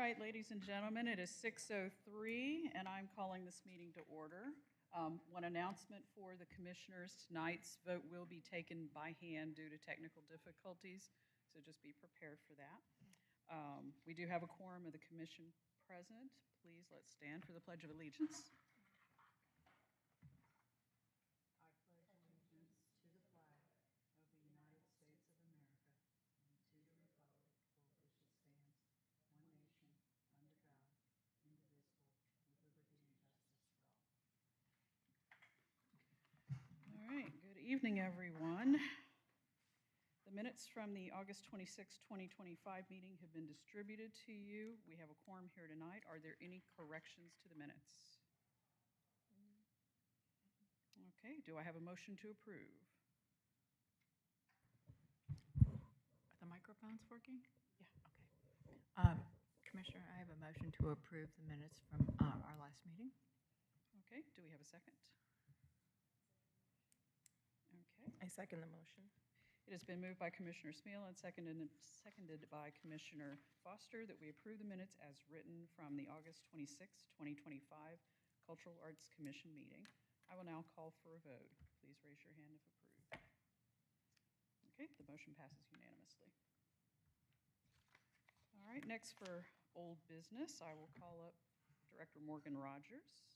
right, ladies and gentlemen, it is 6:03, and I'm calling this meeting to order. One announcement for the commissioners: tonight's vote will be taken by hand due to technical difficulties, so just be prepared for that. We do have a quorum of the commission present. Please let's stand for the Pledge of Allegiance. I pledge allegiance to the flag of the United States of America and to the republic for which it stands, one nation, under God, indivisible, with liberty and justice for all. All right, good evening, everyone. The minutes from the August 26, 2025 meeting have been distributed to you. We have a quorum here tonight. Are there any corrections to the minutes? Okay, do I have a motion to approve? Are the microphones working? Yeah. Okay. Commissioner, I have a motion to approve the minutes from our last meeting. Okay, do we have a second? Okay. I second the motion. It has been moved by Commissioner Smeal and seconded by Commissioner Foster that we approve the minutes as written from the August 26, 2025 Cultural Arts Commission meeting. I will now call for a vote. Please raise your hand if approved. Okay, the motion passes unanimously. All right, next for old business, I will call up Director Morgan Rogers.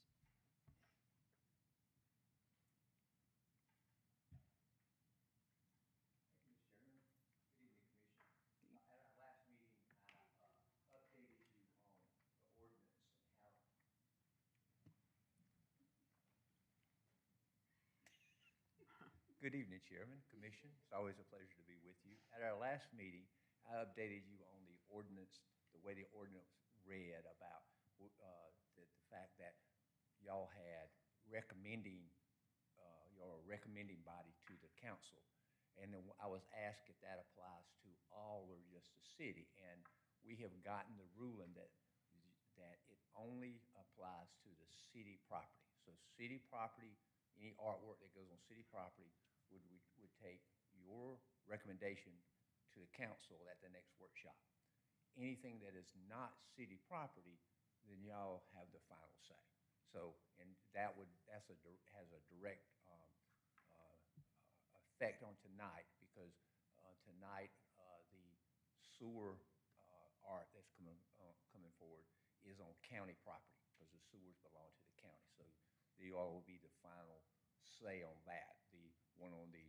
Good evening, Chairman, Commission. It's always a pleasure to be with you. At our last meeting, I updated you on the ordinance, the way the ordinance read about the fact that y'all had recommending, you're a recommending body to the council. And then I was asked if that applies to all or just the city. And we have gotten the ruling that it only applies to the city property. So city property, any artwork that goes on city property would take your recommendation to the council at the next workshop. Anything that is not city property, then y'all have the final say. So, and has a direct effect on tonight because tonight the sewer art that's coming forward is on county property because the sewers belong to the county. So you all will be the final say on that. The one on the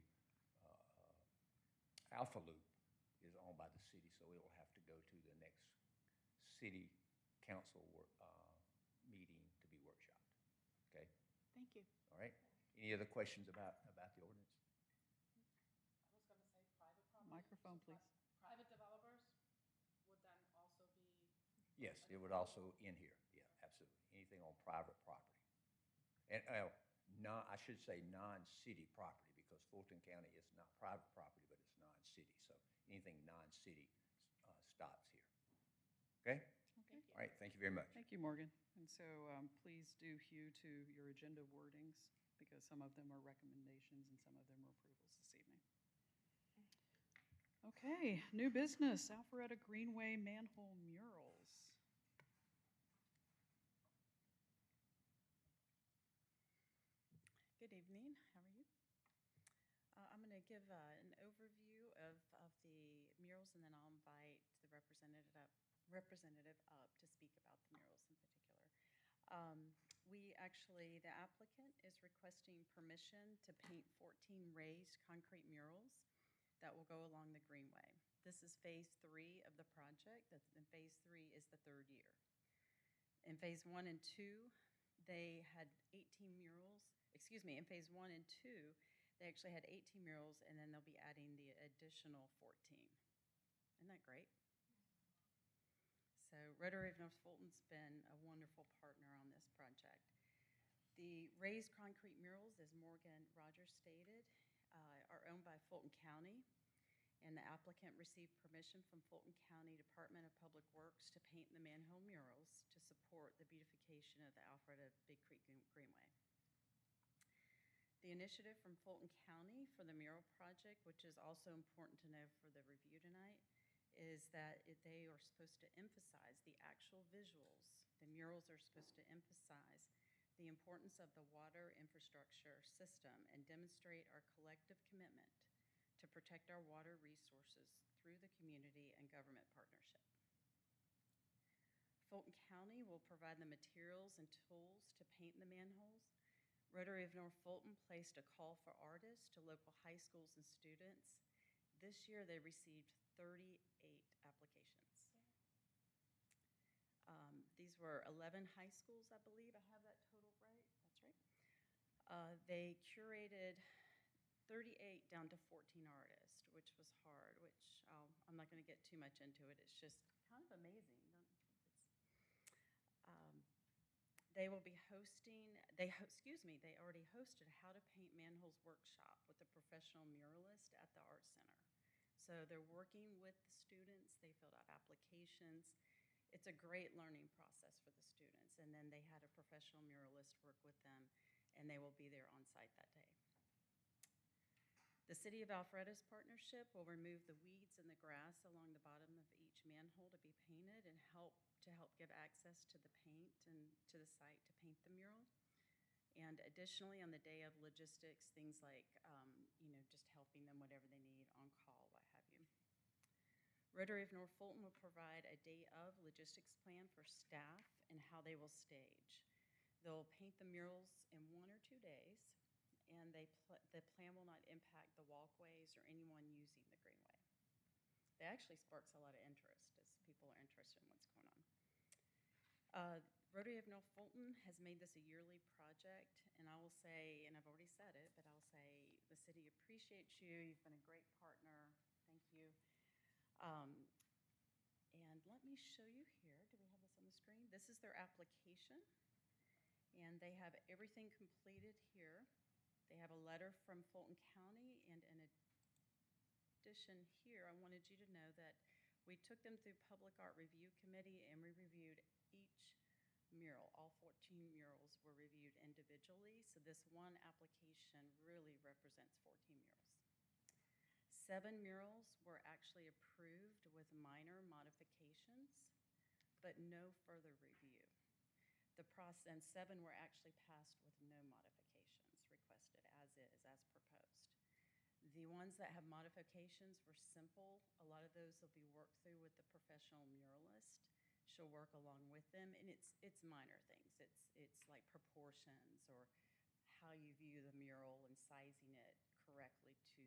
Alpha Loop is owned by the city, so it will have to go to the next city council meeting to be workshopped. Okay? Thank you. All right. Any other questions about the ordinance? I was going to say private property. Microphone, please. Private developers would then also be... Yes, it would also in here. Yeah, absolutely. Anything on private property. And I should say non-city property because Fulton County is not private property, but it's non-city. So anything non-city stops here. Okay? Okay. All right. Thank you very much. Thank you, Morgan. And so please do hew to your agenda wordings because some of them are recommendations and some of them are approvals this evening. Okay, new business, Alpharetta Greenway manhole murals. Good evening. How are you? I'm going to give an overview of the murals, and then I'll invite the representative up to speak about the murals in particular. The applicant is requesting permission to paint 14 raised concrete murals that will go along the Greenway. This is phase 3 of the project, and phase 3 is the 3rd year. In phase 1 and 2, they had 18 murals. In phase 1 and 2, they actually had 18 murals, and then they'll be adding the additional 14. Isn't that great? So Rotary of North Fulton's been a wonderful partner on this project. The raised concrete murals, as Morgan Rogers stated, are owned by Fulton County, and the applicant received permission from Fulton County Department of Public Works to paint the manhole murals to support the beautification of the Alpharetta Big Creek Greenway. The initiative from Fulton County for the mural project, which is also important to know for the review tonight, is is that they are supposed to emphasize the actual visuals. The murals are supposed to emphasize the importance of the water infrastructure system and demonstrate our collective commitment to protect our water resources through the community and government partnership. Fulton County will provide the materials and tools to paint the manholes. Rotary of North Fulton placed a call for artists to local high schools and students. This year, they received 38 applications. These were 11 high schools, I believe. I have that total right. That's right. They curated 38 down to 14 artists, which was hard, which I'm not going to get too much into it. It's just kind of amazing. They will be hosting, they already hosted a How to Paint Manholes workshop with a professional muralist at the Art Center. So they're working with the students. They filled out applications. It's a great learning process for the students. And then they had a professional muralist work with them, and they will be there on site that day. The City of Alpharetta's partnership will remove the weeds and the grass along the bottom of each manhole to be painted and help give access to the paint and to the site to paint the mural. And additionally, on the day of logistics, things like, just helping them whatever they need on call, what have you. Rotary of North Fulton will provide a day of logistics plan for staff and how they will stage. They'll paint the murals in 1 or 2 days, and the plan will not impact the walkways or anyone using the greenway. It actually sparks a lot of interest as people are interested in what's going on. Rotary of North Fulton has made this a yearly project, and I will say, and I've already said it, but I'll say the city appreciates you. You've been a great partner. Thank you. And let me show you here. Do we have this on the screen? This is their application, and they have everything completed here. They have a letter from Fulton County, and in addition here, I wanted you to know that we took them through Public Art Review Committee, and we reviewed each mural. All 14 murals were reviewed individually, so this one application really represents 14 murals. 7 murals were actually approved with minor modifications, but no further review. And 7 were actually passed with no modifications requested as is, as proposed. The ones that have modifications were simple. A lot of those will be worked through with the professional muralist. She'll work along with them, and it's minor things. It's like proportions or how you view the mural and sizing it correctly to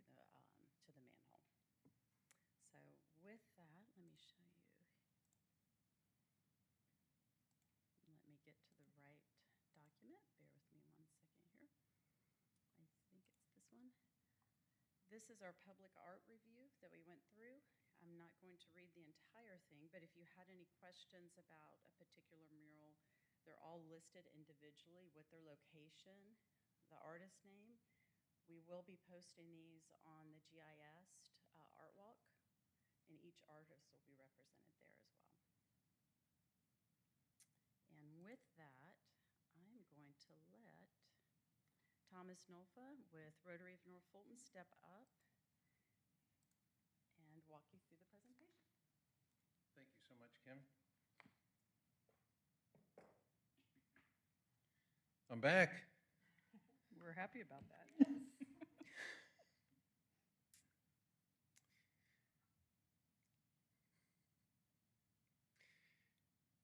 the manhole. So with that, let me show you. Let me get to the right document. Bear with me 1 second here. I think it's this one. This is our public art review that we went through. I'm not going to read the entire thing, but if you had any questions about a particular mural, they're all listed individually with their location, the artist name. We will be posting these on the GIS Art Walk, and each artist will be represented there as well. And with that, I'm going to let Thomas Nolfa with Rotary of North Fulton step up and walk you through the presentation. Thank you so much, Kim. I'm back. We're happy about that.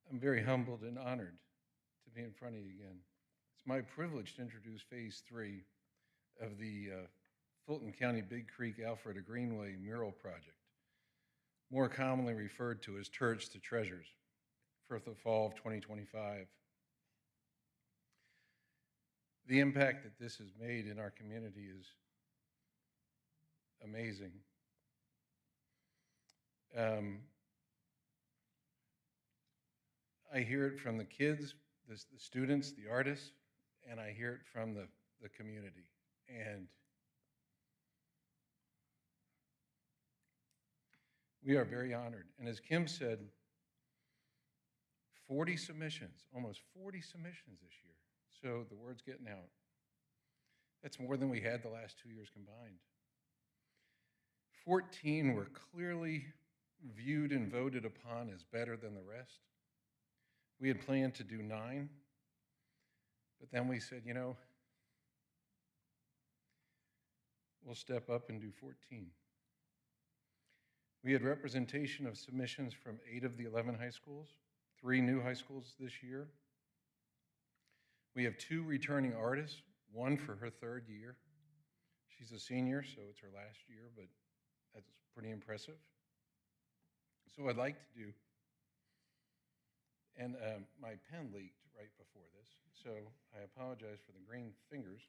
I'm very humbled and honored to be in front of you again. It's my privilege to introduce Phase 3 of the Fulton County Big Creek Alpharetta Greenway Mural Project, more commonly referred to as Turrets to Treasures, for the fall of 2025. The impact that this has made in our community is amazing. I hear it from the kids, the students, the artists, and I hear it from the community. And we are very honored. And as Kim said, 40 submissions, almost 40 submissions this year. So the word's getting out. That's more than we had the last 2 years combined. 14 were clearly viewed and voted upon as better than the rest. We had planned to do 9, but then we said, you know, we'll step up and do 14. We had representation of submissions from 8 of the 11 high schools, 3 new high schools this year. We have 2 returning artists, one for her 3rd year. She's a senior, so it's her last year, but that's pretty impressive. So I'd like to do, and my pen leaked right before this, so I apologize for the green fingers.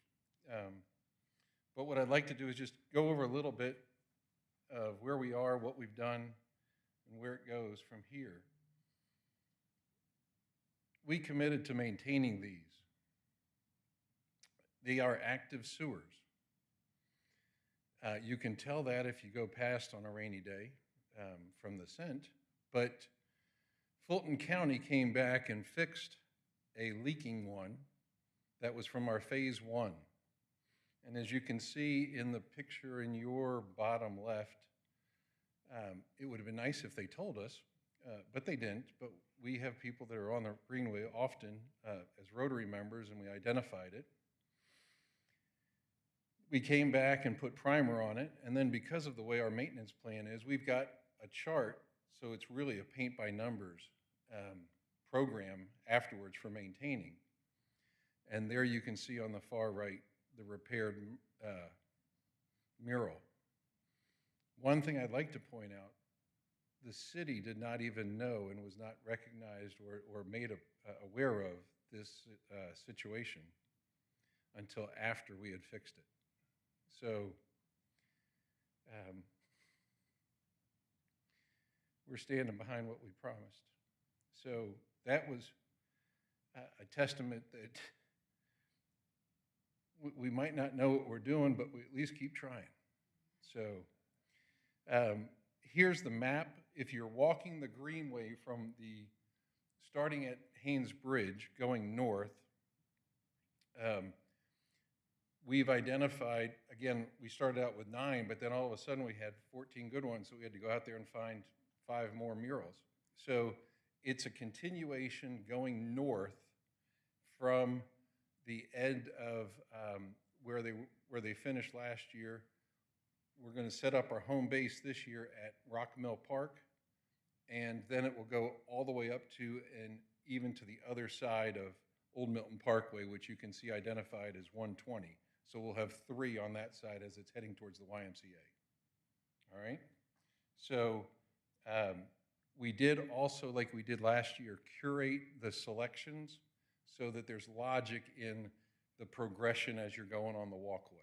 But what I'd like to do is just go over a little bit of where we are, what we've done, and where it goes from here. We committed to maintaining these. They are active sewers. You can tell that if you go past on a rainy day from the scent, but Fulton County came back and fixed a leaking one that was from our phase 1. And as you can see in the picture in your bottom left, it would have been nice if they told us, but they didn't. But we have people that are on the Greenway often as Rotary members, and we identified it. We came back and put primer on it, and then because of the way our maintenance plan is, we've got a chart, so it's really a paint by numbers program afterwards for maintaining. And there you can see on the far right the repaired mural. One thing I'd like to point out, the city did not even know and was not recognized or made aware of this situation until after we had fixed it. So we're standing behind what we promised. So that was a testament that we might not know what we're doing, but we at least keep trying. So here's the map. If you're walking the Greenway from starting at Haynes Bridge going north, we've identified, again, we started out with 9, but then all of a sudden we had 14 good ones, so we had to go out there and find 5 more murals. So it's a continuation going north from the end of where they finished last year. We're going to set up our home base this year at Rock Mill Park, and then it will go all the way up to and even to the other side of Old Milton Parkway, which you can see identified as 120. So we'll have 3 on that side as it's heading towards the YMCA. All right? So we did also, like we did last year, curate the selections so that there's logic in the progression as you're going on the walkway.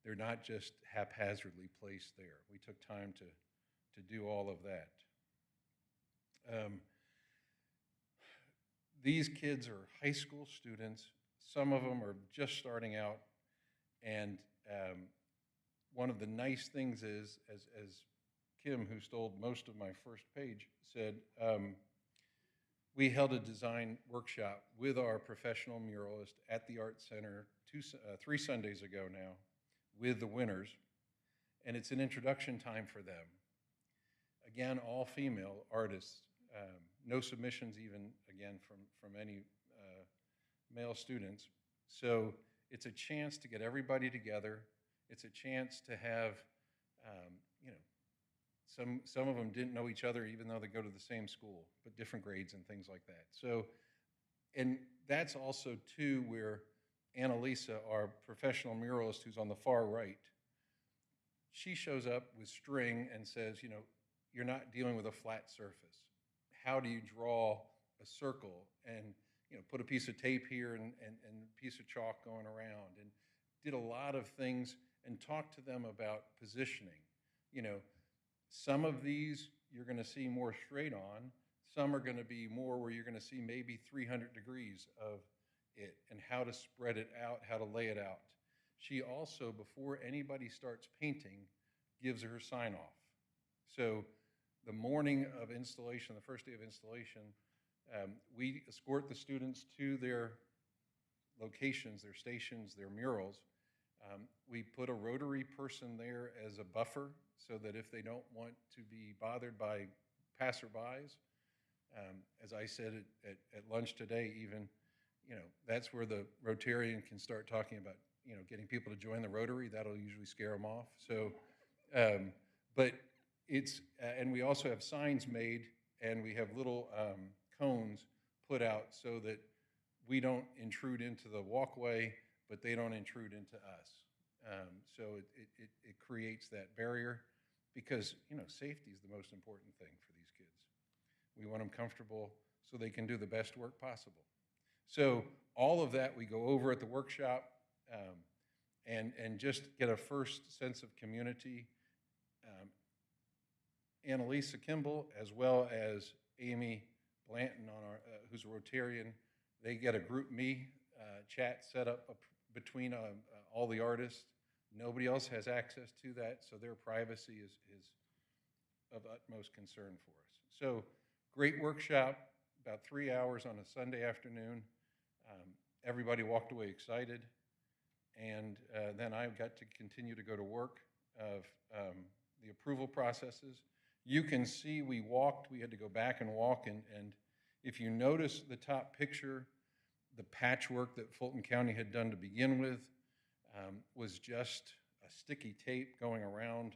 They're not just haphazardly placed there. We took time to do all of that. These kids are high school students. Some of them are just starting out. And one of the nice things is, as Kim, who stole most of my first page, said, we held a design workshop with our professional muralist at the Art Center 3 Sundays ago now with the winners, and it's an introduction time for them. Again, all female artists, no submissions even, again, from any male students. So it's a chance to get everybody together. It's a chance to have, some of them didn't know each other even though they go to the same school, but different grades and things like that. So, and that's also too where Annalisa, our professional muralist who's on the far right, she shows up with string and says, you're not dealing with a flat surface. How do you draw a circle and put a piece of tape here and a piece of chalk going around, and did a lot of things and talked to them about positioning. Some of these you're going to see more straight on. Some are going to be more where you're going to see maybe 300 degrees of it and how to spread it out, how to lay it out. She also, before anybody starts painting, gives her sign off. So the morning of installation, the first day of installation, we escort the students to their locations, their stations, their murals. We put a Rotary person there as a buffer so that if they don't want to be bothered by passerbys, as I said at lunch today, even, that's where the Rotarian can start talking about, getting people to join the Rotary. That'll usually scare them off. So, but and we also have signs made, and we have little cones put out so that we don't intrude into the walkway, but they don't intrude into us. So it creates that barrier because, safety is the most important thing for these kids. We want them comfortable so they can do the best work possible. So all of that we go over at the workshop, and just get a first sense of community. Annalisa Kimball, as well as Amy Blanton, who's a Rotarian, they get a group me chat set up between all the artists. Nobody else has access to that, so their privacy is of utmost concern for us. So great workshop, about 3 hours on a Sunday afternoon. Everybody walked away excited, and then I got to continue to go to work of the approval processes. You can see we had to go back and walk, and if you notice the top picture, the patchwork that Fulton County had done to begin with was just a sticky tape going around,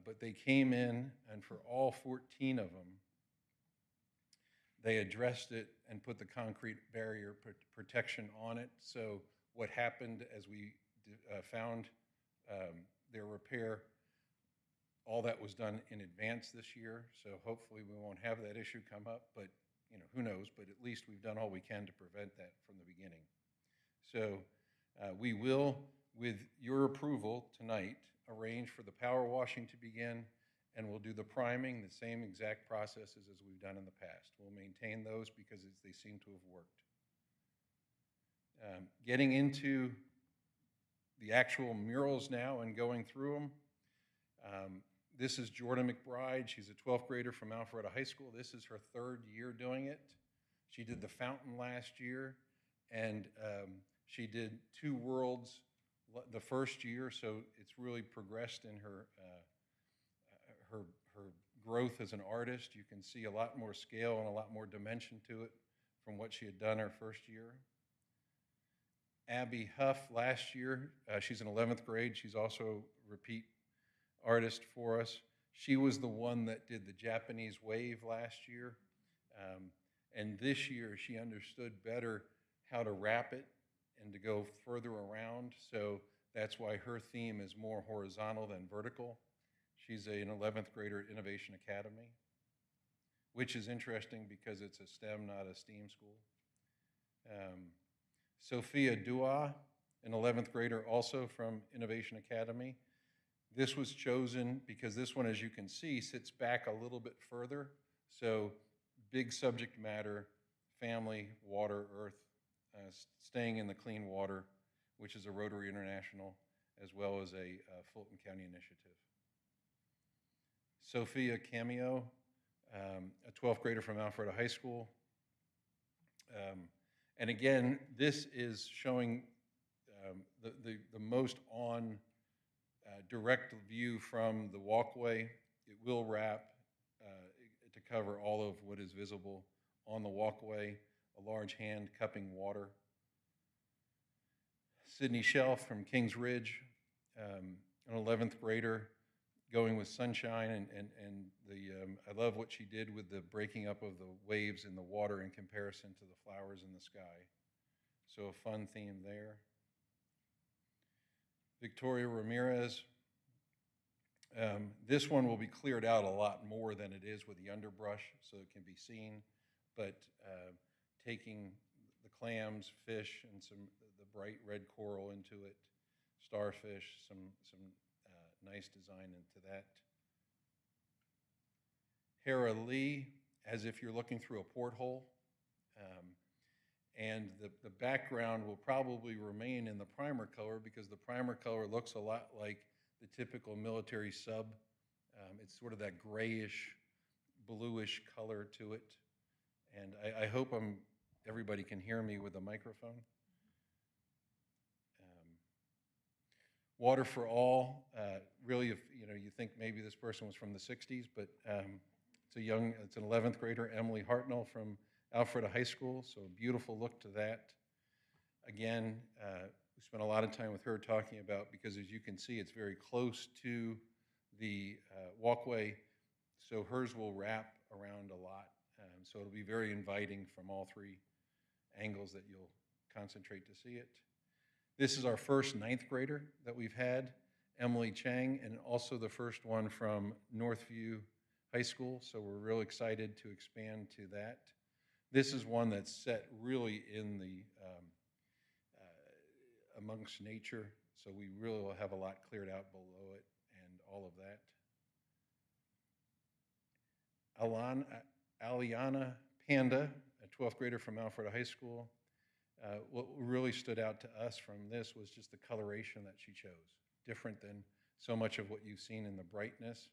but they came in, and for all 14 of them, they addressed it and put the concrete barrier protection on it. So what happened as we found their repair, all that was done in advance this year. So hopefully we won't have that issue come up, but who knows? But at least we've done all we can to prevent that from the beginning. So we will, with your approval tonight, arrange for the power washing to begin, and we'll do the priming, the same exact processes as we've done in the past. We'll maintain those because they seem to have worked. Getting into the actual murals now and going through them. This is Jordan McBride. She's a 12th grader from Alpharetta High School. This is her 3rd year doing it. She did the fountain last year, and she did 2 worlds the first year, so it's really progressed in her growth as an artist. You can see a lot more scale and a lot more dimension to it from what she had done her first year. Abby Huff last year, she's in 11th grade. She's also a repeat artist for us. She was the one that did the Japanese wave last year. And this year she understood better how to wrap it and to go further around. So that's why her theme is more horizontal than vertical. She's an 11th grader at Innovation Academy, which is interesting because it's a STEM, not a STEAM school. Sophia Dua, an 11th grader also from Innovation Academy. This was chosen because this one, as you can see, sits back a little bit further. So big subject matter, family, water, earth, staying in the clean water, which is a Rotary International, as well as a Fulton County initiative. Sophia Cameo, a 12th grader from Alpharetta High School. And again, this is showing the most on direct view from the walkway. It will wrap to cover all of what is visible on the walkway, a large hand cupping water. Sydney Shelf from Kings Ridge, an 11th grader, going with sunshine, and I love what she did with the breaking up of the waves in the water in comparison to the flowers in the sky. So a fun theme there. Victoria Ramirez. This one will be cleared out a lot more than it is with the underbrush, so it can be seen, but taking the clams, fish, and the bright red coral into it, starfish, some nice design into that. Hera Lee, as if you're looking through a porthole. And the background will probably remain in the primer color because the primer color looks a lot like the typical military sub. It's sort of that grayish, bluish color to it. And I hope everybody can hear me with the microphone. Water for All, really, if you think maybe this person was from the 60s, but it's an 11th grader, Emily Hartnell from Alpharetta High School, so a beautiful look to that. Again, we spent a lot of time with her talking about, because as you can see, it's very close to the walkway, so hers will wrap around a lot. So it'll be very inviting from all three angles that you'll concentrate to see it. This is our first 9th grader that we've had, Emily Chang, and also the first one from Northview High School, so we're real excited to expand to that. This is one that's set really in the amongst nature, so we really will have a lot cleared out below it and all of that. Aliana Panda, a 12th grader from Alpharetta High School. What really stood out to us from this was just the coloration that she chose, different than so much of what you've seen in the brightness.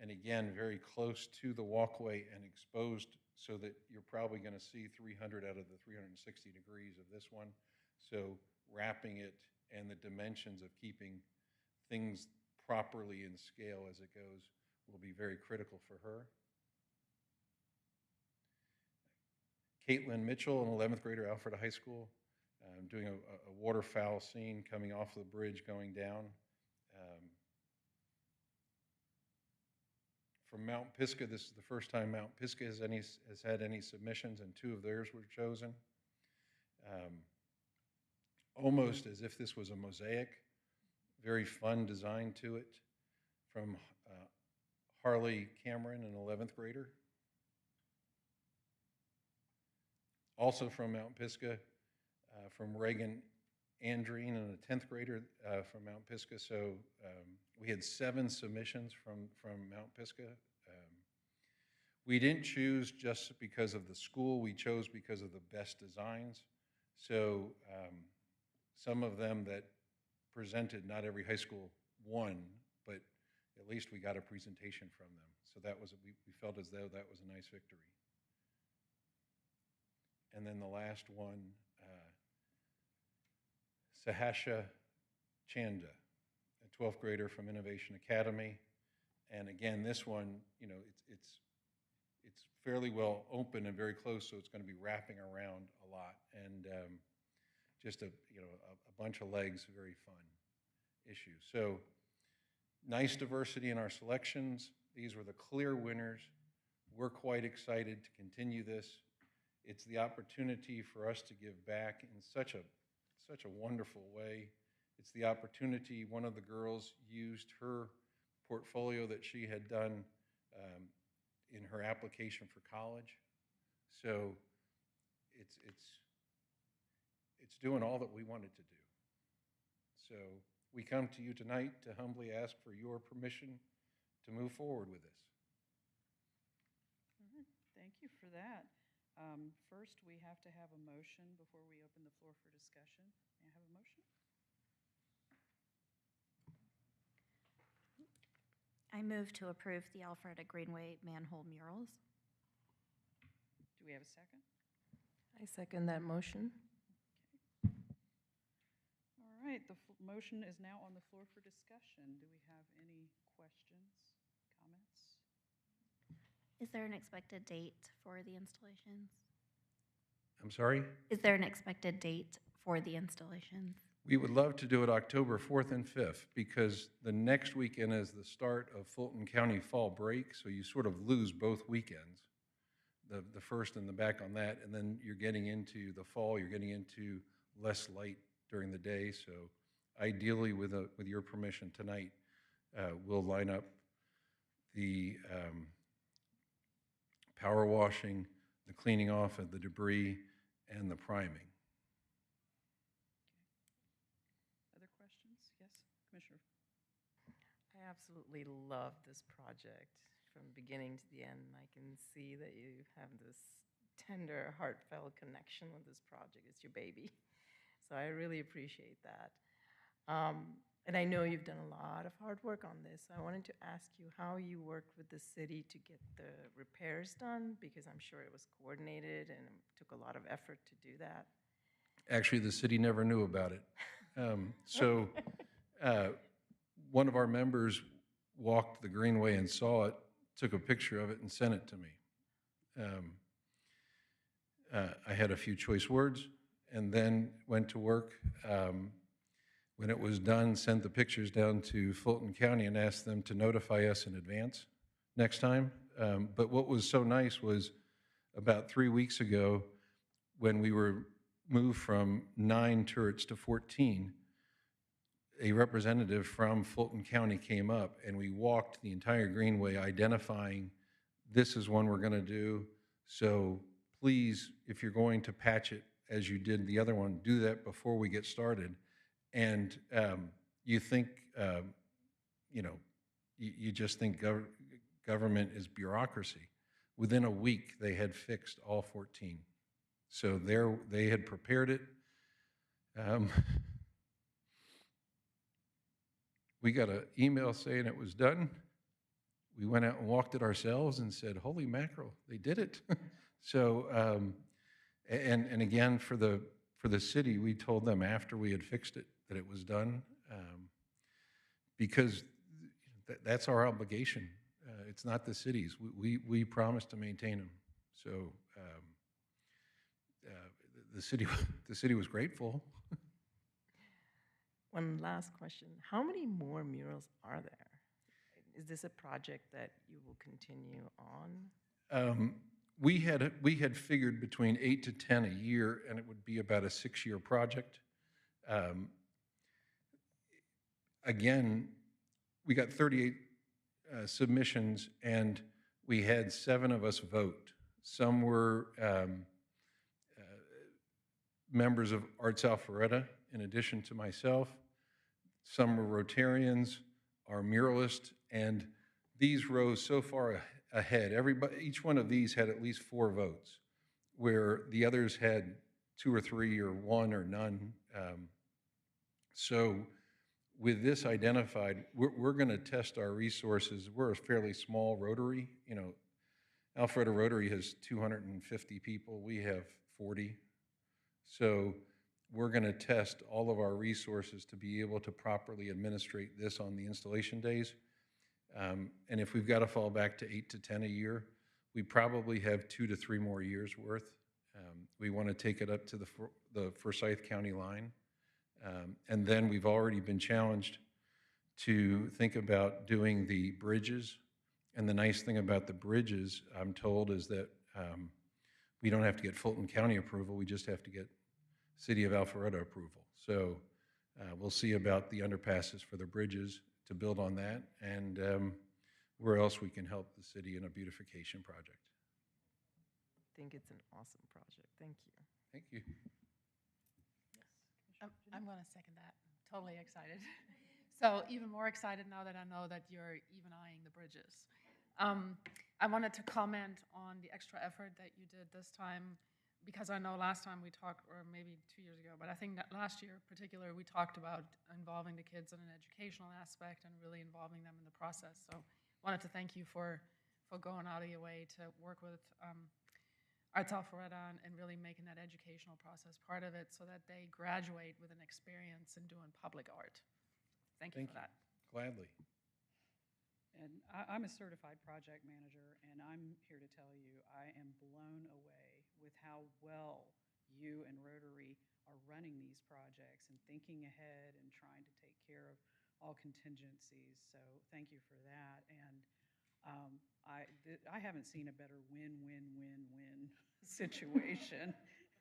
And again, very close to the walkway and exposed so that you're probably going to see 300 out of the 360 degrees of this one. So wrapping it and the dimensions of keeping things properly in scale as it goes will be very critical for her. Caitlin Mitchell, an 11th grader, Alpharetta High School, doing a waterfowl scene coming off the bridge going down. From Mount Pisgah, this is the first time Mount Pisgah has had any submissions, and 2 of theirs were chosen. Almost as if this was a mosaic, very fun design to it. From Harley Cameron, an 11th grader. Also from Mount Pisgah, from Reagan Andreen, and a 10th grader from Mount Pisgah. So we had 7 submissions from Mount Pisgah. We didn't choose just because of the school. We chose because of the best designs. So some of them that presented, not every high school won, but at least we got a presentation from them. So that was, we felt as though that was a nice victory. And then the last one, Sahasha Chanda, a 12th grader from Innovation Academy. And again, this one, it's fairly well open and very close, so it's going to be wrapping around a lot. And just a bunch of legs, very fun issue. So nice diversity in our selections. These were the clear winners. We're quite excited to continue this. It's the opportunity for us to give back in such a wonderful way. It's the opportunity, one of the girls used her portfolio that she had done in her application for college. So it's doing all that we wanted to do. So we come to you tonight to humbly ask for your permission to move forward with this. All right, thank you for that. First, we have to have a motion before we open the floor for discussion. May I have a motion? I move to approve the Alpharetta Greenway manhole murals. Do we have a second? I second that motion. All right, the motion is now on the floor for discussion. Do we have any questions, comments? Is there an expected date for the installations? I'm sorry? Is there an expected date for the installations? We would love to do it October 4th and 5th because the next weekend is the start of Fulton County fall break, so you sort of lose both weekends, the first and the back on that, and then you're getting into the fall, you're getting into less light during the day, so ideally, with your permission tonight, we'll line up the power washing, the cleaning off of the debris, and the priming. Other questions? Yes, Commissioner. I absolutely love this project from beginning to the end. I can see that you have this tender, heartfelt connection with this project. It's your baby. So I really appreciate that. And I know you've done a lot of hard work on this. I wanted to ask you how you worked with the city to get the repairs done, because I'm sure it was coordinated and it took a lot of effort to do that. Actually, the city never knew about it. So one of our members walked the Greenway and saw it, took a picture of it and sent it to me. I had a few choice words and then went to work. When it was done, sent the pictures down to Fulton County and asked them to notify us in advance next time. But what was so nice was about 3 weeks ago, when we were moved from 9 turrets to 14, a representative from Fulton County came up and we walked the entire Greenway identifying this is one we're going to do. So please, if you're going to patch it as you did the other one, do that before we get started. And you think, you just think government is bureaucracy. Within a week, they had fixed all 14. So they had prepared it. We got an email saying it was done. We went out and walked it ourselves and said, holy mackerel, they did it. So, and again, for the city, we told them after we had fixed it that it was done, because that's our obligation. It's not the city's. We promised to maintain them. So the city was grateful. One last question. How many more murals are there? Is this a project that you will continue on? We had figured between 8 to 10 a year, and it would be about a 6-year project. Again, we got 38 submissions, and we had 7 of us vote. Some were members of Arts Alpharetta, in addition to myself. Some were Rotarians, our muralists, and these rose so far ahead. Each one of these had at least 4 votes, where the others had 2 or 3 or 1 or none. So with this identified, we're going to test our resources. We're a fairly small Rotary. Alpharetta Rotary has 250 people. We have 40. So we're going to test all of our resources to be able to properly administrate this on the installation days. And if we've got to fall back to 8 to 10 a year, we probably have 2 to 3 more years worth. We want to take it up to the Forsyth County line. And then we've already been challenged to think about doing the bridges. And the nice thing about the bridges, I'm told, is that we don't have to get Fulton County approval. We just have to get City of Alpharetta approval. So we'll see about the underpasses for the bridges to build on that, and where else we can help the city in a beautification project. I think it's an awesome project. Thank you. Thank you. I'm going to second that. Totally excited. So even more excited now that I know that you're even eyeing the bridges. I wanted to comment on the extra effort that you did this time, because I know last time we talked, or maybe 2 years ago, but I think that last year in particular, we talked about involving the kids in an educational aspect and really involving them in the process. So I wanted to thank you for going out of your way to work with Arts Alpharetta and really making that educational process part of it so that they graduate with an experience in doing public art. Thank you for that. Gladly. And I'm a certified project manager, and I'm here to tell you I am blown away with how well you and Rotary are running these projects and thinking ahead and trying to take care of all contingencies. So thank you for that. And I haven't seen a better win-win-win-win situation.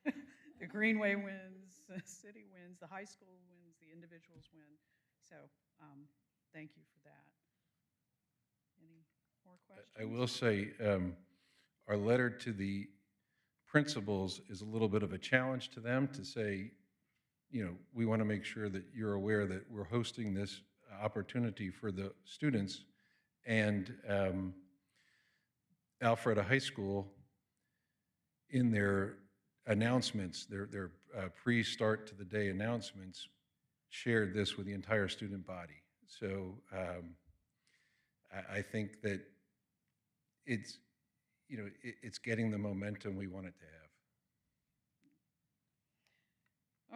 The Greenway wins, the city wins, the high school wins, the individuals win. So thank you for that. Any more questions? I will say our letter to the principals is a little bit of a challenge to them to say, we want to make sure that you're aware that we're hosting this opportunity for the students. And Alpharetta High School, in their announcements, their pre-start to the day announcements, shared this with the entire student body. So I think that it's getting the momentum we want it to have.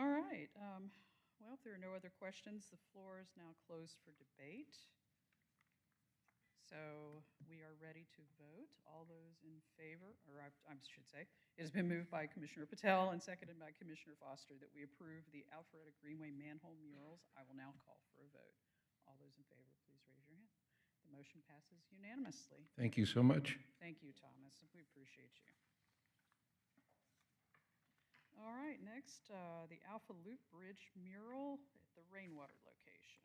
All right. Well, if there are no other questions, the floor is now closed for debate. So we are ready to vote. All those in favor, or I should say, it has been moved by Commissioner Patel and seconded by Commissioner Foster that we approve the Alpharetta Greenway manhole murals. I will now call for a vote. All those in favor, please raise your hand. The motion passes unanimously. Thank you so much. Thank you, Thomas. We appreciate you. All right, next, the Alpha Loop Bridge mural at the Rainwater location.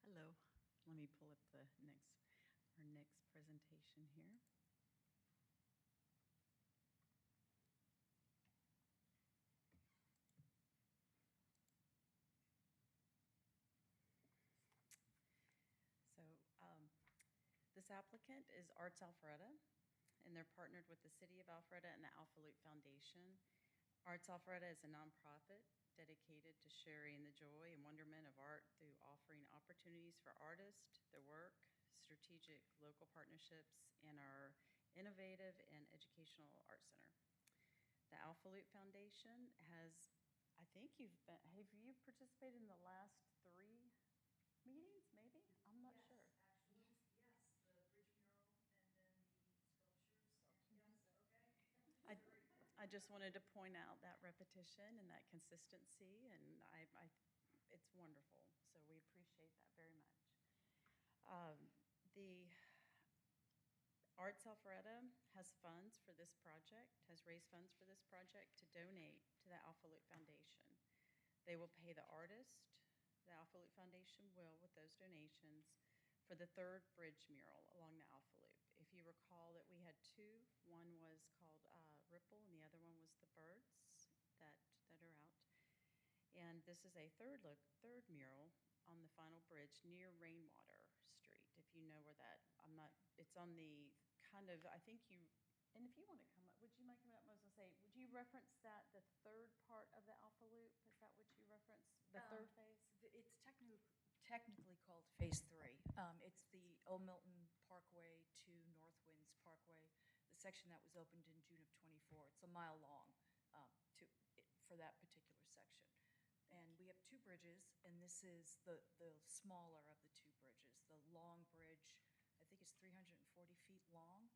Hello. Let me pull up our next presentation here. So this applicant is Arts Alpharetta, and they're partnered with the City of Alpharetta and the Alpha Loop Foundation. Arts Alpharetta is a nonprofit dedicated to sharing the joy and wonderment of art through offering opportunities for artists, their work, strategic local partnerships, and our innovative and educational art center. The Alpha Loop Foundation has, I think have you participated in the last 3 meetings, maybe? I'm not sure. I just wanted to point out that repetition and that consistency, and it's wonderful. So we appreciate that very much. The Arts Alpharetta has funds for this project, has raised funds for this project to donate to the Alpha Loop Foundation. They will pay the artist, the Alpha Loop Foundation will, with those donations, for the 3rd bridge mural along the Alpha Loop. If you recall that we had 2, one was called Ripple and the other one was the birds that are out. And this is a third mural on the final bridge near Rainwater Street. If you know where that, it's on the kind of, I think you, and if you want to come up, would you mind coming up? I was going to say, would you reference that, the 3rd part of the Alpha Loop? Is that what you referenced, the 3rd phase? It's technically called Phase 3. It's the Old Milton Parkway to North Winds Parkway, the section that was opened in June of '24. It's a mile long for that particular section. And we have 2 bridges, and this is the smaller of the 2 bridges. The long bridge, I think it's 340 feet long,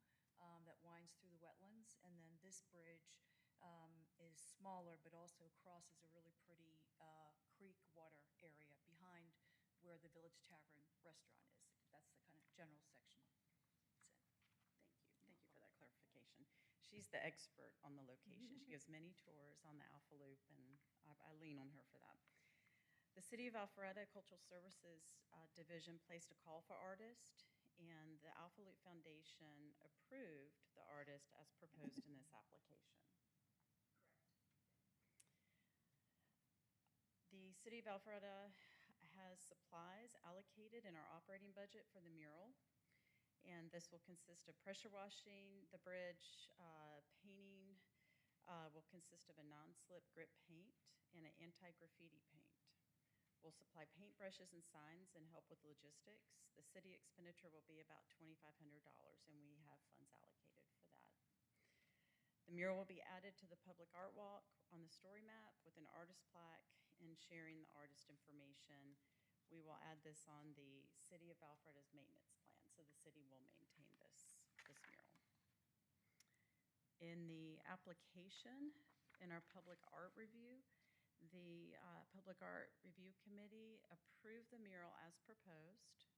that winds through the wetlands. And then this bridge is smaller, but also crosses a really pretty creek water area behind where the Village Tavern restaurant is. That's the kind of general section it's in. Thank you. Thank you for that clarification. She's the expert on the location. She gives many tours on the Alpha Loop, and I lean on her for that. The City of Alpharetta Cultural Services Division placed a call for artists, and the Alpha Loop Foundation approved the artist as proposed in this application. The City of Alpharetta has supplies allocated in our operating budget for the mural, and this will consist of pressure washing the bridge, painting will consist of a non-slip grip paint and an anti-graffiti paint. We'll supply paintbrushes and signs and help with logistics. The city expenditure will be about $2,500, and we have funds allocated for that. The mural will be added to the public art walk on the story map with an artist plaque and sharing the artist information. We will add this on the City of Alpharetta's maintenance plan, so the city will maintain this mural. In the application, in our public art review, the Public Art Review Committee approved the mural as proposed.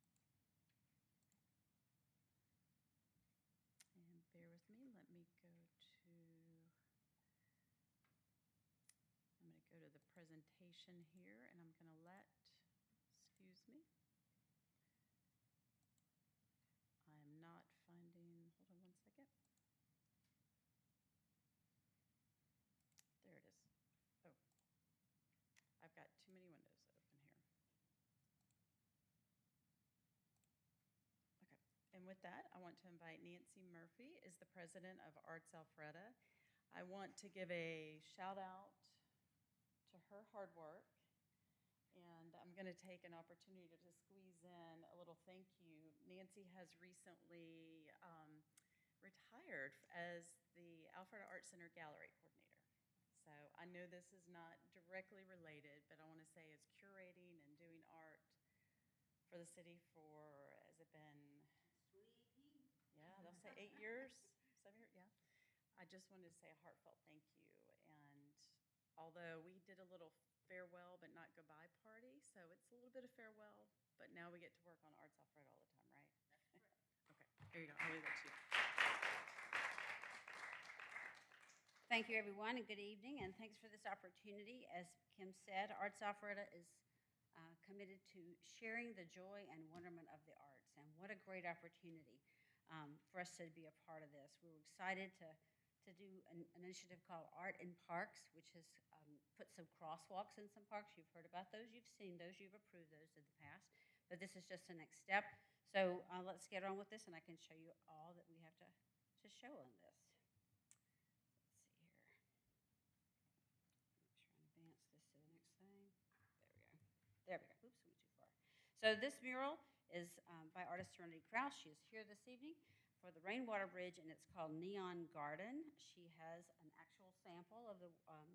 And bear with me, I'm going to go to the presentation here, and I'm going to excuse me. I'm not finding, hold on one second. There it is. Oh, I've got too many windows open here. Okay, and with that, I want to invite Nancy Murphy, is the president of Arts Alpharetta. I want to give a shout out to her hard work and I'm going to take an opportunity to squeeze in a little thank you. Nancy has recently retired as the Alpharetta Art Center Gallery Coordinator. So I know this is not directly related, but I want to say as curating and doing art for the city for, has it been? 2018. Yeah, they'll say 8 years, 7 years, yeah. I just wanted to say a heartfelt thank you. And although we did a little farewell but not goodbye party, so it's a little bit of farewell, but now we get to work on Arts Alpharetta all the time, right? That's correct. Okay, here you go. I'll leave that to you. Thank you, everyone, and good evening, and thanks for this opportunity. As Kim said, Arts Alpharetta is committed to sharing the joy and wonderment of the arts, and what a great opportunity for us to be a part of this. We were excited to do an initiative called Art in Parks, which has put some crosswalks in some parks. You've heard about those, you've seen those, you've approved those in the past, but this is just the next step. So let's get on with this, and I can show you all that we have to show on this. Advance this to the next thing. There we go. Oops, went too far. So this mural is by artist Serenity Krause. She is here this evening for the Rainwater Bridge, and it's called Neon Garden. She has an actual sample of the,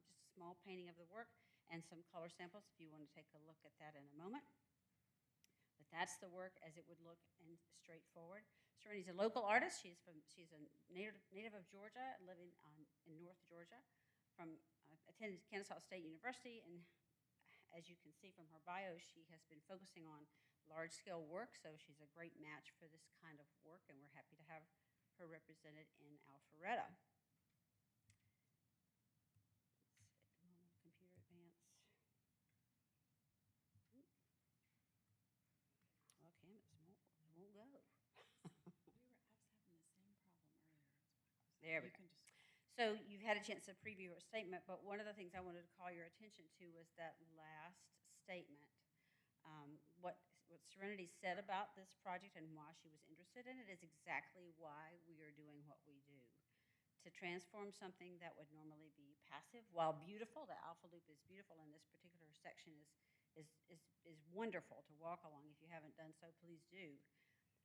just a small painting of the work and some color samples if you want to take a look at that in a moment. But that's the work as it would look and straightforward. Serenity's a local artist. She's a native of Georgia, living in North Georgia. Attended Kennesaw State University, and as you can see from her bio, she has been focusing on large-scale work, so she's a great match for this kind of work, and we're happy to have her represented in Alpharetta. Computer advance. Well, Canvas won't go. I was having the same problem earlier. There we go. So you've had a chance to preview her statement, but one of the things I wanted to call your attention to was that last statement. What Serenity said about this project and why she was interested in it is exactly why we are doing what we do. To transform something that would normally be passive, while beautiful, the Alpha Loop is beautiful, and this particular section is wonderful to walk along. If you haven't done so, please do.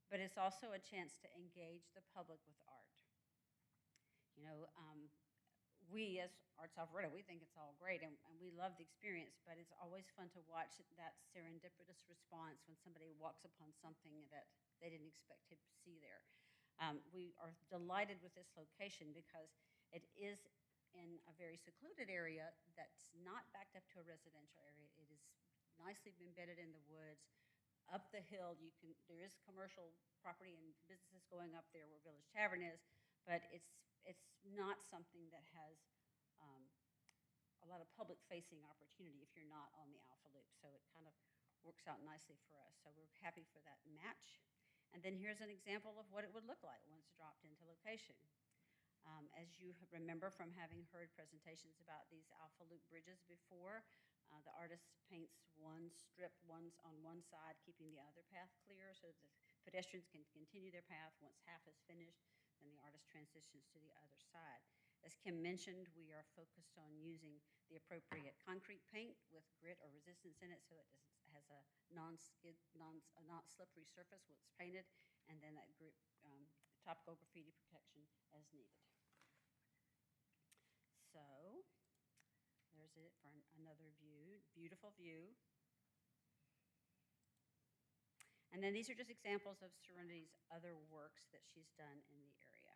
But it's also a chance to engage the public with art. You know, we as Arts Alpharetta, we think it's all great, and we love the experience, but it's always fun to watch that serendipitous response when somebody walks upon something that they didn't expect to see there. We are delighted with this location because it is in a very secluded area that's not backed up to a residential area. It is nicely embedded in the woods. Up the hill, there is commercial property and businesses going up there where Village Tavern is, but it's not something that has a lot of public-facing opportunity if you're not on the Alpha Loop. So it kind of works out nicely for us. So we're happy for that match. And then here's an example of what it would look like once dropped into location. As you remember from having heard presentations about these Alpha Loop bridges before, the artist paints one strip on one side, keeping the other path clear so that pedestrians can continue their path. Once half is finished, then the artist transitions to the other side. As Kim mentioned, we are focused on using the appropriate concrete paint with grit or resistance in it so it has a non-slippery surface when it's painted, and then that topical graffiti protection as needed. So there's it for another view, beautiful view. And then these are just examples of Serenity's other works that she's done in the area.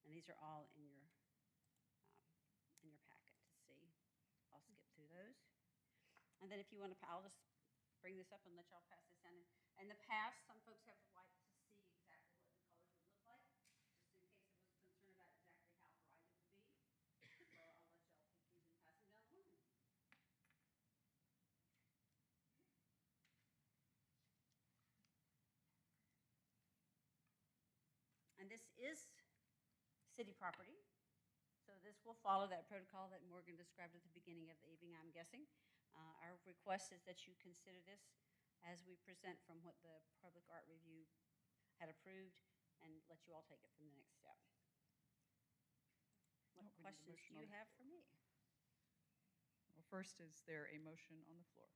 And these are all in your packet to see. I'll skip through those. And then if you want to, I'll just bring this up and let y'all pass this down. In the past, some folks have liked to see exactly what the colors would look like, just in case there was concern about exactly how bright it would be. So I'll let y'all pick these and pass them down the line. And this is city property, so this will follow that protocol that Morgan described at the beginning of the evening, I'm guessing. Our request is that you consider this as we present from what the Public Art Review had approved and let you all take it from the next step. What questions do you have for me? Well, first, is there a motion on the floor?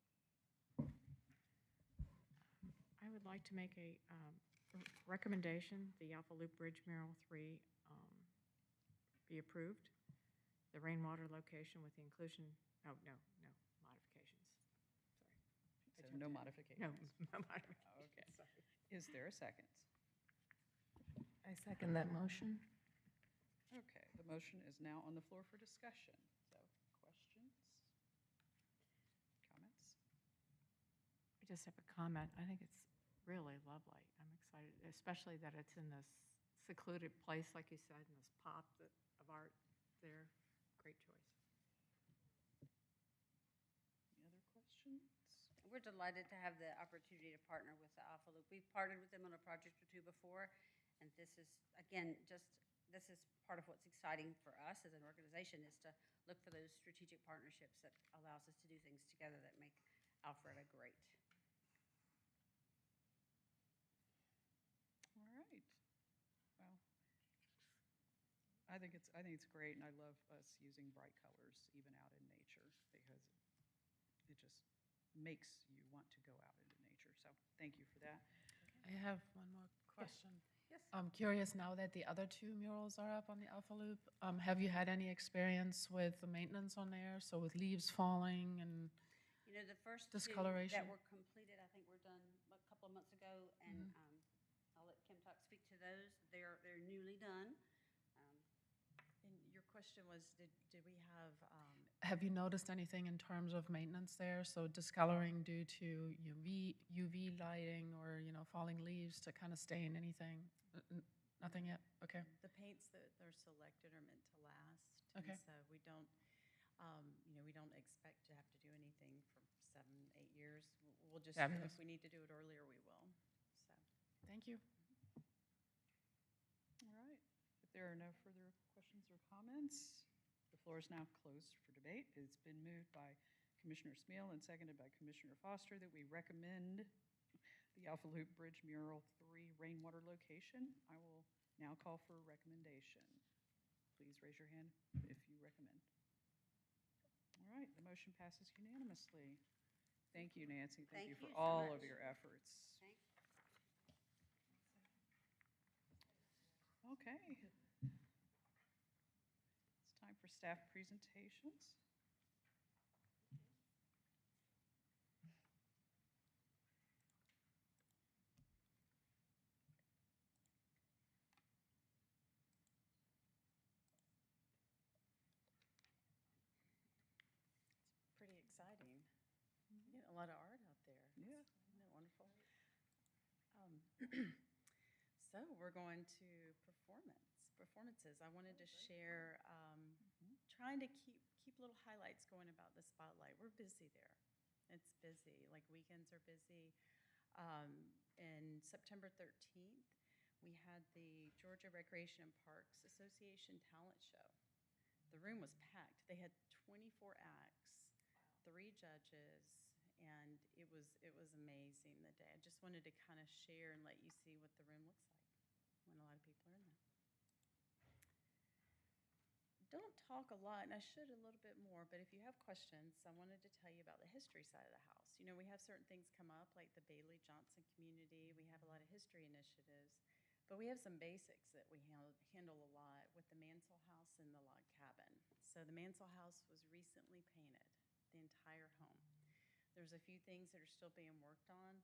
would like to make a recommendation, the Alpha Loop Bridge Mural 3 be approved. The rainwater location with the inclusion, no modifications. So Sorry. no modification. No, no modifications. Okay. Sorry. Is there a second? I second that motion. Okay, the motion is now on the floor for discussion. So, questions? Comments? I just have a comment. I think it's really lovely. I'm excited, especially that it's in this secluded place, like you said, and this pop of art there. Great choice. Any other questions? We're delighted to have the opportunity to partner with the Alpha Loop. We've partnered with them on a project or two before, and this is, again, this is part of what's exciting for us as an organization, is to look for those strategic partnerships that allows us to do things together that make Alpharetta great. All right. Well, I think it's great, and I love us using bright colors even out in nature, because it just makes you want to go out into nature. So thank you for that. I have one more question. Yes. I'm curious, now that the other two murals are up on the Alpha Loop, have you had any experience with the maintenance on there? So with leaves falling and You know, the first two discoloration? that were completed, I think were done a couple of months ago, and I'll let Kim Tuck speak to those. They're newly done. And your question was, did we have, Have you noticed anything in terms of maintenance there? So discoloring due to UV lighting or, falling leaves to kind of stain anything? Nothing yet? Okay. the paints that are selected are meant to last. Okay. And so we don't, we don't expect to have to do anything for 7, 8 years. We'll just, Fabulous. if we need to do it earlier, we will. So. Thank you. All right. If there are no further questions or comments, the floor is now closed for debate. It's been moved by Commissioner Smeal and seconded by Commissioner Foster that we recommend the Alpha Loop Bridge Mural 3 rainwater location. I will now call for a recommendation. Please raise your hand if you recommend. All right, the motion passes unanimously. Thank you, Nancy. Thank you for so all of much. your efforts. Thank you. Okay. It's time for staff presentations. Pretty exciting. Getting a lot of art out there. Yeah. Isn't that wonderful? So we're going to performances. I wanted to share, trying to keep little highlights going about the spotlight. We're busy there. It's busy. Like weekends are busy. And September 13th, we had the Georgia Recreation and Parks Association Talent Show. The room was packed. They had 24 acts, 3 judges, and it was amazing the day. I just wanted to kind of share and let you see what the room looks like when a lot of people are in there. Don't talk a lot, and I should a little bit more, but if you have questions, I wanted to tell you about the history side of the house. You know, we have certain things come up, like the Bailey Johnson community. We have a lot of history initiatives, but we have some basics that we handle a lot with the Mansell House and the log cabin. So the Mansell House was recently painted, the entire home. There's a few things that are still being worked on,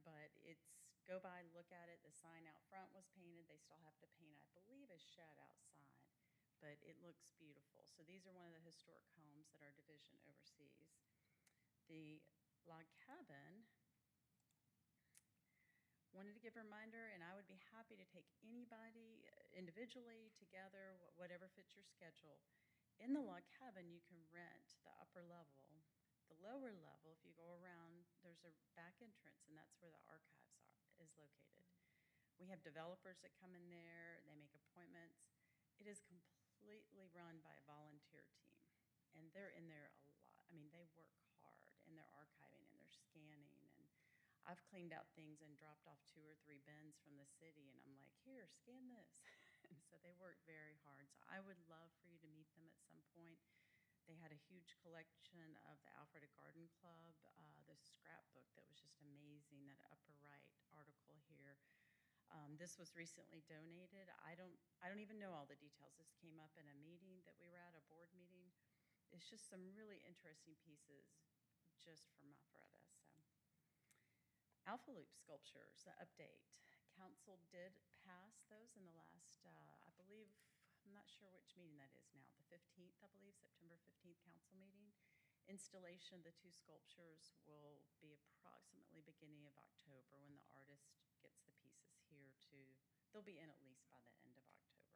but it's go by, look at it. The sign out front was painted. They still have to paint, I believe, a shed outside, but it looks beautiful. So these are one of the historic homes that our division oversees. The log cabin, wanted to give a reminder, and I would be happy to take anybody individually, together, whatever fits your schedule. In the log cabin, you can rent the upper level. The lower level, if you go around, there's a back entrance, and that's where the archives is located. We have developers that come in there, they make appointments. It is completely run by a volunteer team, and they're in there a lot. I mean, they work hard, and they're archiving, and they're scanning, and I've cleaned out things and dropped off 2 or 3 bins from the city, and I'm like, here, scan this. And so they work very hard. So I would love for you to meet them at some point. They had a huge collection of the Alpharetta Garden Club, the scrapbook that was just amazing, that upper right article here. This was recently donated. I don't even know all the details. This came up in a meeting that we were at, a board meeting. It's just some really interesting pieces just from Alpharetta. So, Alpha Loop sculptures, the update. Council did pass those in the last, I believe, I'm not sure which meeting that is now, the 15th, I believe, September 15th council meeting. Installation of the two sculptures will be approximately beginning of October when the artist gets the pieces here to, they'll be in at least by the end of October.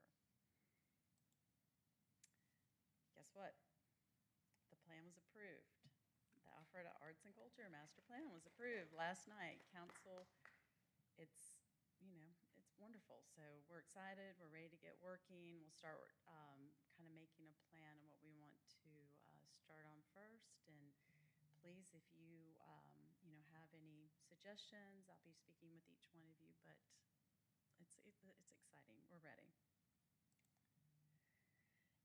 Guess what? The plan was approved. The Alpharetta Arts and Culture Master Plan was approved last night. Council, it's, you know, it's wonderful. So we're excited. We're ready to get working. We'll start kind of making a plan on what we want to start on first. And please, if you, you know, have any suggestions, I'll be speaking with each one of you. But it's exciting. We're ready.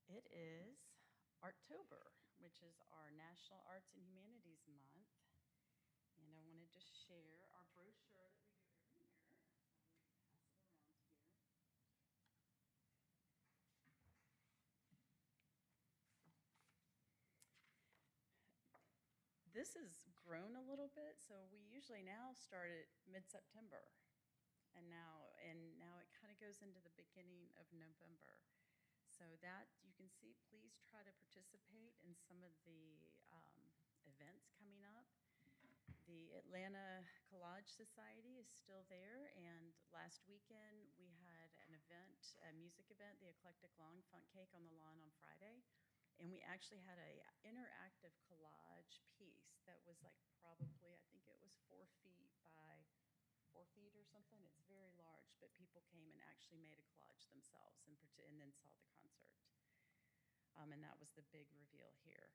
It is Arttober, which is our National Arts and Humanities Month. And I wanted to share our brochure that we do every year. Pass it around here. This has grown a little bit, so we usually now start at mid-September. And now it kind of goes into the beginning of November. So that, you can see, please try to participate in some of the events coming up. The Atlanta Collage Society is still there, and last weekend we had an event, a music event, the Eclectic Lawn Funk Cake on the lawn on Friday, and we actually had a interactive collage piece that was like probably, I think it was 4 feet by 4 feet or something. It's very large, but people came and actually made a collage themselves and then saw the concert. And that was the big reveal here.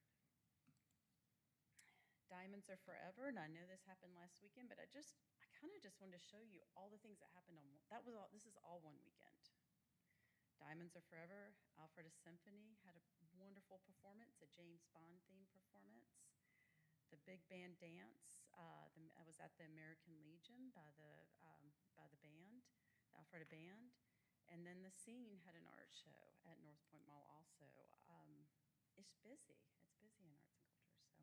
Diamonds Are Forever, and I know this happened last weekend, but I kind of just wanted to show you all the things that happened on, this is all one weekend. Diamonds Are Forever, Alfreda Symphony had a wonderful performance, a James Bond theme performance. The big band dance, I was at the American Legion by the band, the Alfreda Band. And then the Scene had an art show at North Point Mall also. It's busy. It's busy in arts and culture. So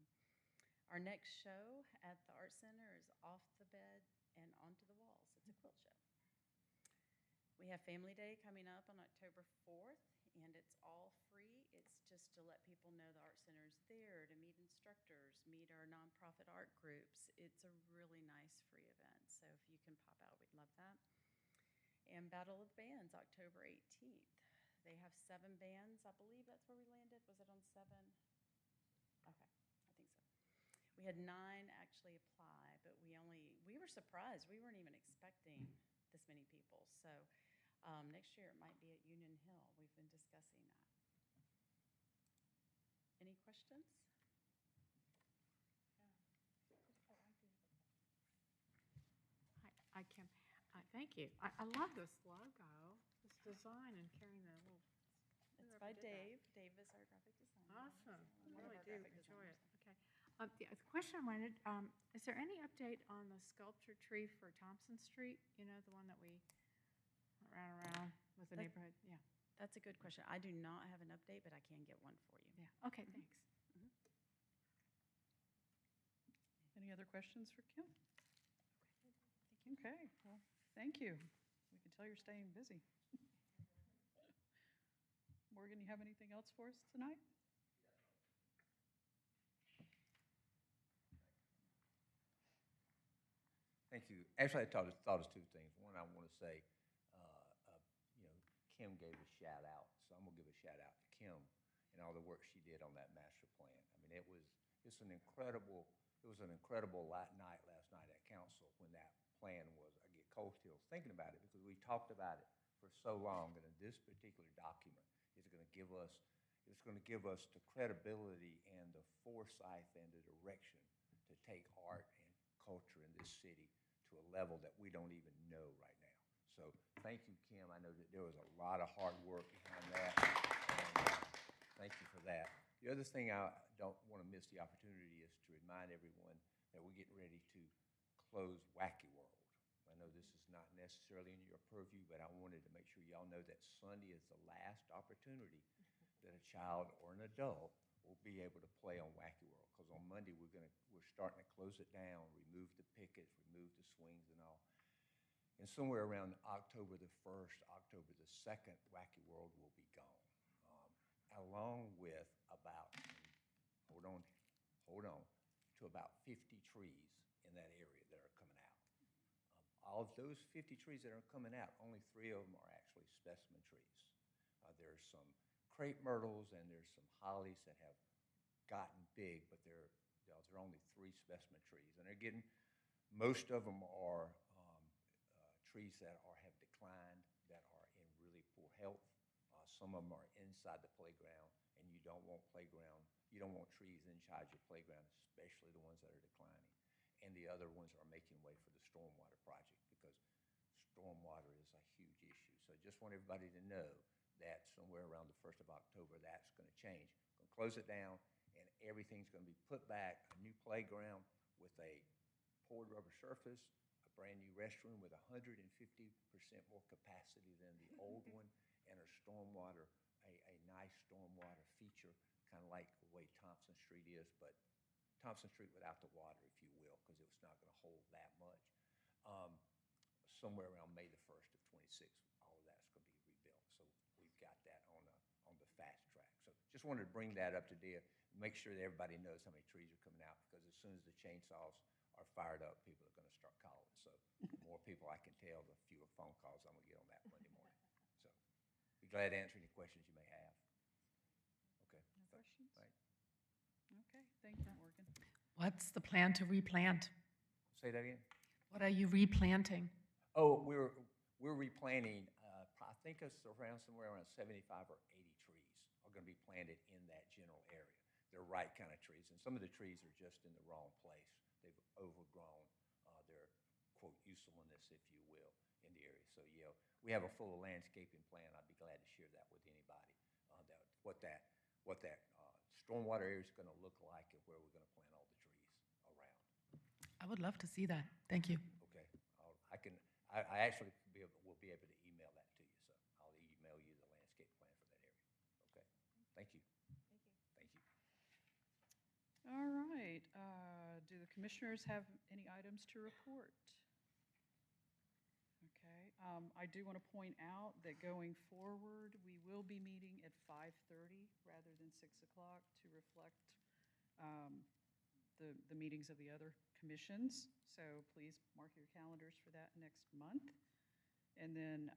our next show at the Art Center is Off the Bed and Onto the Walls. It's a quilt show. We have Family Day coming up on October 4th, and it's all free. It's just to let people know the Art Center is there, to meet instructors, meet our nonprofit art groups. It's a really nice free event, so if you can pop out, we'd love that. And Battle of the Bands, October 18th. They have 7 bands. I believe that's where we landed. Was it on 7? Okay, I think so. We had 9 actually apply, but we were surprised. We weren't even expecting this many people. So next year it might be at Union Hill. We've been discussing that. Any questions? I can, thank you. I love this logo, this design and carrying the little. It's by Dave. Dave is our graphic designer. Awesome. I One of really our do graphic enjoy it. designers. Okay. The question I wanted, is there any update on the sculpture tree for Thompson Street? You know, the one that we ran around with the neighborhood? Yeah. That's a good question. I do not have an update, but I can get one for you. Yeah. Okay, thanks. Any other questions for Kim? Okay, well, thank you. We can tell you're staying busy. Morgan, you have anything else for us tonight? Thank you. Actually, I thought of 2 things. One, I want to say, you know, Kim gave a shout out, so I'm gonna give a shout out to Kim and all the work she did on that master plan. I mean, it was an incredible night last night at council when that plan was. I get cold chills thinking about it because we talked about it for so long, and this particular document is going to give us the credibility and the foresight and the direction to take art and culture in this city to a level that we don't even know right now. So thank you, Kim. I know that there was a lot of hard work behind that, and thank you for that. The other thing I don't want to miss the opportunity is to remind everyone that we're getting ready to close Wacky World. I know this is not necessarily in your purview, but I wanted to make sure y'all know that Sunday is the last opportunity that a child or an adult will be able to play on Wacky World. Because on Monday, we're starting to close it down, remove the pickets, remove the swings and all. And somewhere around October the 1st, October the 2nd, Wacky World will be gone. Along with about, hold on, to about 50 trees in that area that are coming out. Of those 50 trees that are coming out, only 3 of them are actually specimen trees. There's some crepe myrtles and there's some hollies that have gotten big, but they're only 3 specimen trees. And they're getting, most of them are trees that have declined, that are in really poor health. Some of them are inside the playground, and you don't want trees inside your playground, especially the ones that are declining. And the other ones are making way for the stormwater project because stormwater is a huge issue. So I just want everybody to know that somewhere around the 1st of October, that's going to change. We're going to close it down, and everything's going to be put back, a new playground with a poured rubber surface, a brand new restroom with 150% more capacity than the old one, and a stormwater, a nice stormwater feature, kind of like the way Thompson Street is, but Thompson Street without the water, if you will, because it's not going to hold that much. Somewhere around May the 1st of 26, all of that's going to be rebuilt. So we've got that on the fast track. So just wanted to bring that up to date, make sure that everybody knows how many trees are coming out, because as soon as the chainsaws are fired up, people are going to start calling. So the more people I can tell, the fewer phone calls I'm going to get on that Monday morning. So be glad to answer any questions you may have. Okay. No questions? Right. Okay, thank you, Morgan. What's the plan to replant? Say that again? What are you replanting? Oh, we're replanting, I think it's somewhere around 75 or 80 trees are going to be planted in that general area. They're right kind of trees, and some of the trees are just in the wrong place. They've overgrown their, quote, usefulness, if you will, in the area. So, yeah, we have a full landscaping plan. I'd be glad to share that with anybody, what that stormwater area is going to look like and where we're going to plant all the trees around. I would love to see that. Thank you. Okay, I actually will be able to email that to you, so I'll email you the landscape plan for that area. Okay, thank you. Thank you. All right, do the commissioners have any items to report? Okay, I do want to point out that going forward, we will be meeting at 5:30 rather than 6 o'clock to reflect the meetings of the other commissions. So please mark your calendars for that next month. And then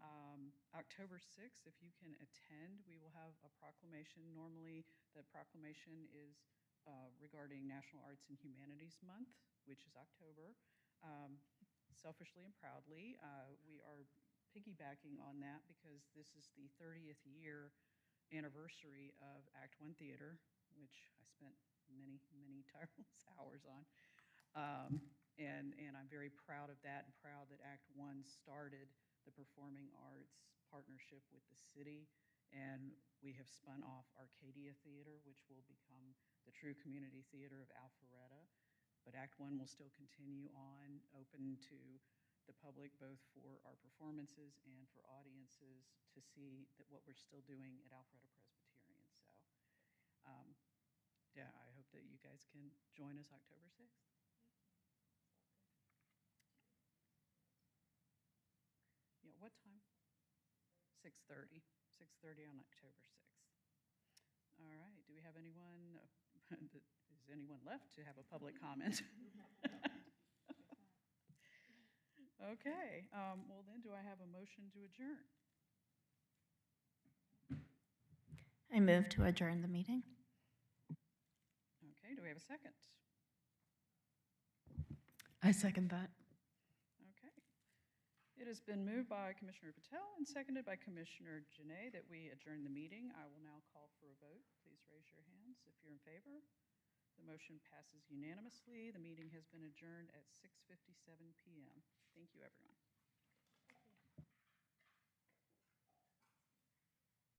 October 6th, if you can attend, we will have a proclamation. Normally, the proclamation is regarding National Arts and Humanities Month, which is October. Selfishly and proudly, we are piggybacking on that because this is the 30th year anniversary of Act One Theater, which I spent many, many tireless hours on. And I'm very proud of that and proud that Act One started the performing arts partnership with the city. And we have spun off Arcadia Theater, which will become the true community theater of Alpharetta. But Act One will still continue on, open to the public, both for our performances and for audiences to see that what we're still doing at Alpharetta Presbyterian. So, yeah, I hope that you guys can join us October 6th. Yeah, what time? 6:30. 6:30 on October 6th. All right, do we have anyone, is anyone left to have a public comment? Okay, well then, do I have a motion to adjourn? I move to adjourn the meeting. Okay, do we have a second? I second that. Okay. It has been moved by Commissioner Patel and seconded by Commissioner Janae that we adjourn the meeting. I will now call for a vote. Please raise your hands if you're in favor. The motion passes unanimously. The meeting has been adjourned at 6:57 p.m.